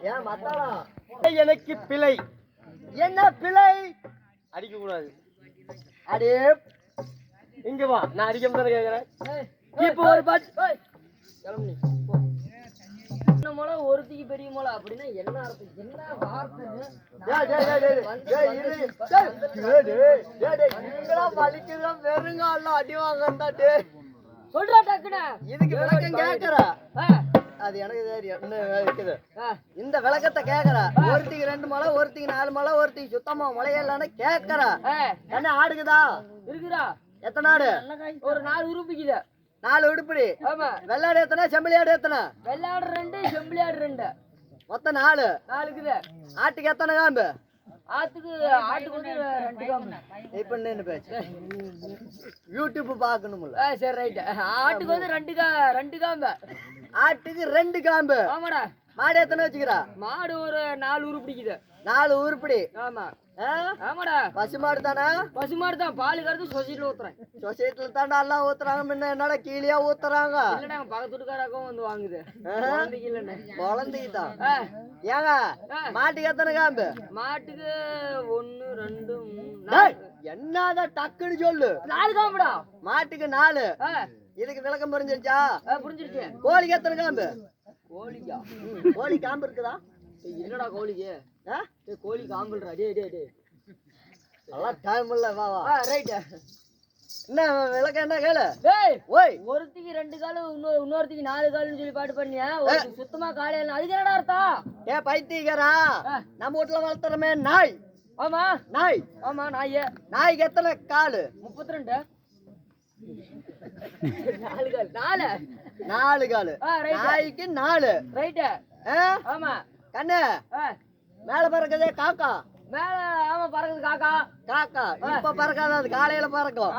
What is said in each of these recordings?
ஏன் மத்தாளா எனக்கு பிழை என்ன பிழை அடிக்க கூடாது அடே இங்க வா நான் அடிக்க தானே கேக்குறேன் இப்போ ஒரு பாட்டு கிளம்பி என்ன மொளை ஒருத்திக்கு பெரிய மொளை அப்படின்னா என்ன அர்த்தம் என்ன வார்த்தை வலிக்குதான் வெறுங்கால அடி வாங்கந்தாட்டே சொல்றா டக்குனே இதுக்கு விளக்கம் கேக்குற அது எனக்கு தெரியும் இன்னும் இருக்குது இந்த விளக்கத்தை கேக்குற ஒருத்திக்கு 2 மலை ஒருத்திக்கு 4 மலை ஒருத்திக்கு சுத்தமா மலையெல்லான்னு கேக்குற என்ன ஆடுக்குதா இருக்குதா எத்தனை ஆடு ஒரு 4 உருப்பிக்குது 4 உடுப்படி வெள்ளாடு எத்தனை செம்பிளியாடு எத்தனை வெள்ளாடு 2 செம்பிளியாடு 2 மொத்தம் 4 இருக்குது ஆட்டுக்கு எத்தனை காம்பு ஆட்டுக்கு வந்து 2 காம்பு இப்ப என்ன பேச்சு யூடியூப் பாக்கணும்ல சரி ரைட் ஆட்டுக்கு வந்து 2 காம்பு ஆட்டுக்கு 2 காம்பு ஆமாடா மாடு எத்தனை வச்சுக்கிறா மாடு ஒரு 4 உருப்பிடிக்குது 4 உருப்படி ஆமா ஆமாடா பசுமாடு தானே பசுமாடு தான் பால் கறந்து சொசைட்டில ஊத்துறேன் சொசைட்டில தாண்டா எல்லாம் ஊத்துறாங்க முன்ன என்னடா கீழியா ஊத்துறாங்க இல்லடா பக்கத்து வீட்டுக்காரக்கும் வந்து வாங்குது குழந்தைக்கு தான் ஏங்க மாட்டுக்கு எத்தனை காம்பு மாட்டுக்கு 1 2 3 என்னதான் டக்குன்னு சொல்லு 4 காம்புடா மாட்டுக்கு 4 இதுக்கு விளக்கம் புரிஞ்சிருச்சா புரிஞ்சிருச்சு கோழிக்கு எத்தனை காம்பு கோழிக்கா கோழி காம்பு இருக்குதா இல்லடா கோழிக்கு கோழி காம்புல்றா டே நல்லா டைம் இல்ல வா வா ரைட் என்ன விளக்கம் என்ன கேளு டேய் ஓய் ஒருத்திக்கு 2 கால் இன்னொருத்திக்கு 4 கால்னு சொல்லி பாட்டு பண்ணியா சுத்தமா காலையில அதுக்கு என்னடா அர்த்தம் பைத்தியக்காரா நம்ம வீட்டுல வளர்த்துறமே நாய் ஆமா நாய் ஆமா நாய்க்கு எத்தனை காலு 32 4 காலு நாய்க்கு 4 ரைட் ஆமா கண்ணு மேல பறக்குது காக்கா மேல ஆமா பறக்குது காக்கா காக்கா இப்ப பறக்காது அது காலையில பறக்கும்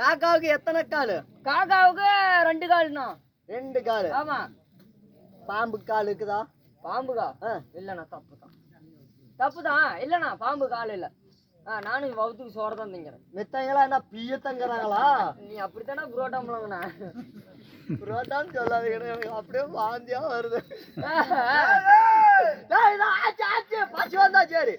காக்காவுக்கு எத்தனை காலு காக்காவுக்கு 2 காலுண்ணா 2 காலு ஆமா பாம்பு கால் இருக்குதா பாம்புக்கா இல்லண்ணா தப்புதான் இல்லண்ணா பாம்பு கால் இல்ல நானும் வவுத்துக்கு சோறதான் திங்கிறேன் மித்தங்களா என்ன பிய தங்குறாங்களா நீ அப்படித்தானே புரோட்டாம்லங்கண்ணா புரோட்டான்னு சொல்லாது அப்படியே வாந்தியா வருது பச்சு வந்தா சரி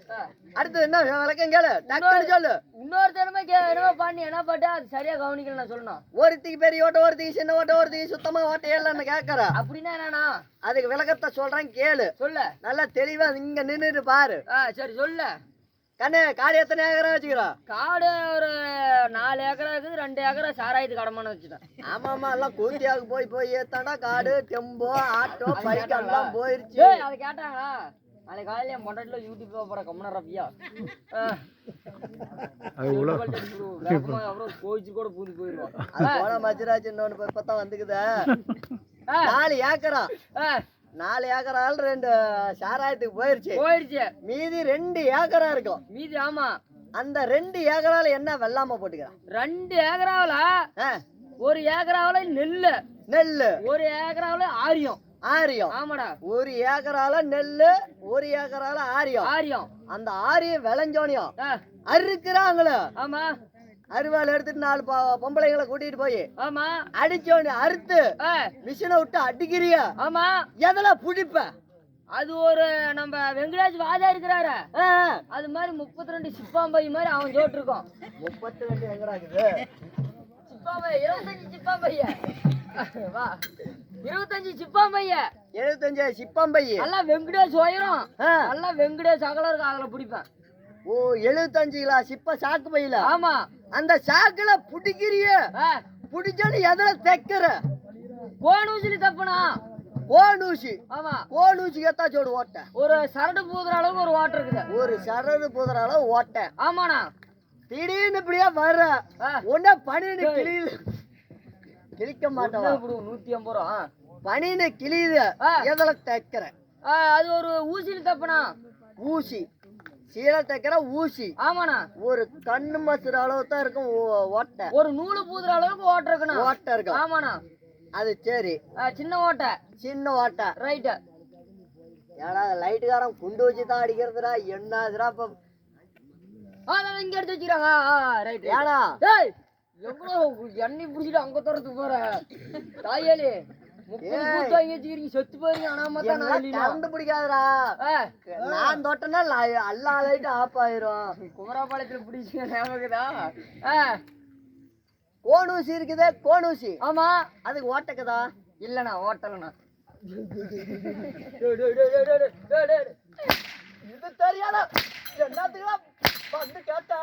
அடுத்தது என்ன விளக்கம் கேளு டக்குன்னு சொல்லு இன்னொரு திறமை என்னமோ பண்ணி என்ன பாட்டு அது சரியா கவனிக்கல நான் சொல்லணும் ஒருத்திக்கு பெரிய ஓட்ட ஒருத்திக்கு சின்ன ஓட்ட ஒருத்திக்கு சுத்தமா ஓட்ட இல்லன்னு கேக்குற அப்படின்னா என்னன்னா அதுக்கு விளக்கத்தை சொல்றேன் கேளு சொல்லு நல்லா தெளிவா இங்க நின்னுட்டு பாரு சரி சொல்லு கண்ணு காடு எத்தனை ஏக்கரா வச்சுக்கிறோம் காடு ஒரு 4 ஏக்கரா இருக்குது 2 ஏக்கரா சாராயத்துக்கு கடமான வச்சுட்டேன் ஆமா எல்லாம் கூத்தியாவுக்கு போய் ஏத்தாண்டா காடு டெம்போ ஆட்டோ பைக் எல்லாம் போயிருச்சு அதை கேட்டாங்களா நாளைக்கு காலையில என் பொண்டாட்டில யூடியூப்ல போற கம்மன ரப்பியா அப்புறம் கோயிச்சு கூட பூந்து போயிருவோம் மஜராஜ் இன்னொன்னு இப்பதான் வந்துக்குத 4 ஏக்கரா 4 ஏக்கரால் 2 சாராயத்துக்கு போயிருச்சு மீதி 2 ஏக்கரா இருக்கும் மீதி ஆமா அந்த 2 ஏக்கரால என்ன வெள்ளாம போட்டுக்கிறான் 2 ஏக்கராவில 1 ஏக்கராவில நெல்லு 1 ஏக்கராவில ஆரியம் ஆமாடா 1 ஏக்கரால நெல்லு 1 ஏக்கரால ஆரியம் அந்த ஆரியம் விளைஞ்சோனியும் அறுக்குறாங்களே ஆமா அருவாள் எடுத்துட்டு 4 பொம்பளைங்களை கூட்டிட்டு போய் ஆமா அடிச்சோன்னு அறுத்து மிஷினை விட்டு அடிக்கிறியா ஆமா எதுல புடிப்ப அது ஒரு நம்ம வெங்கடாஜ் வாஜா இருக்கிறாரு அது மாதிரி 32 சிப்பாம்பை மாதிரி அவன் ஜோட்டு இருக்கோம் 32 எங்கடா இருக்குது சிப்பாம்பை 25 சிப்பாம்பைய வா 25 சிப்பாம்பைய 75 சிப்பாம்பை எல்லாம் வெங்கடேஷ் உயரம் எல்லாம் வெங்கடேஷ் அகல இருக்கு அதுல பிடிப்பேன் ஓ 75 கிலோ சிப்ப சாக்கு பையில ஆமா அந்த சாக்குல புடிக்கிறிய புடிச்சோன்னு எதுல தைக்கிற கோணூசில தப்புனா கோணூசி ஆமா கோணூசிக்கு எத்தா சோடு ஓட்ட ஒரு சரடு பூதுற அளவுக்கு ஒரு ஓட்ட இருக்குது ஒரு சரடு பூதுற அளவு ஓட்ட ஆமாண்ணா திடீர்னு இப்படியே வர்ற உன்ன பனின்னு கிழிக்க மாட்டேன் 150 ரூபா பனின்னு கிழியுது எதுல தைக்கிற அது ஒரு ஊசியில தப்புனா ஊசி சீலை தைக்கிற ஊசி ஆமாண்ணா ஒரு கண்ணு மசுற அளவு தான் இருக்கும் ஓட்டை ஒரு நூலு பூதுற அளவுக்கு ஓட்டை இருக்கு ஆமாண்ணா அது சரி சின்ன ஓட்டை ரைட் ஏடா லைட்டுக்காரன் குண்டு வச்சுதான் அடிக்கிறதுடா என்னதுடா இப்ப இங்க எடுத்து வச்சுக்கிறாங்க ரைட் ஏடா எவ்வளவு எண்ணெய் புடிச்சிட்டு அங்க தரத்து போற தாயாளி சொத்து போறீங்க கலந்து பிடிக்காதரா நான் தொட்டனா எல்லா லைட்டும் ஆஃப் ஆயிரும் குமராபாளையத்துல பிடிச்சுதா கோணூசி இருக்குதே கோணூசி ஆமா அதுக்கு ஓட்டக்குதா இல்லண்ணா ஓட்டலண்ணா இது தெரியாத என்னத்துக்குலாம் வந்து கேட்டா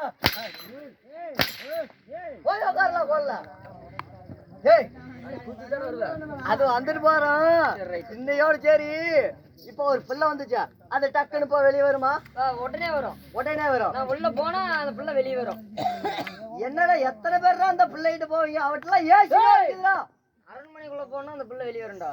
போய் உட்காரலாம் கொள்ள அது வந்துட்டு போறோம் இன்னையோடு சரி இப்போ ஒரு பிள்ளை வந்துச்சா அது டக்குன்னு போ வெளியே வருமா உடனே வரும் நான் உள்ள போனா அந்த பிள்ளை வெளியே வரும் என்னடா எத்தனை பேர் தான் அந்த பிள்ளைகிட்ட போவீங்க அவட்டெல்லாம் ஏன் அரண்மனைக்குள்ள போனா அந்த பிள்ளை வெளியே வரும்டா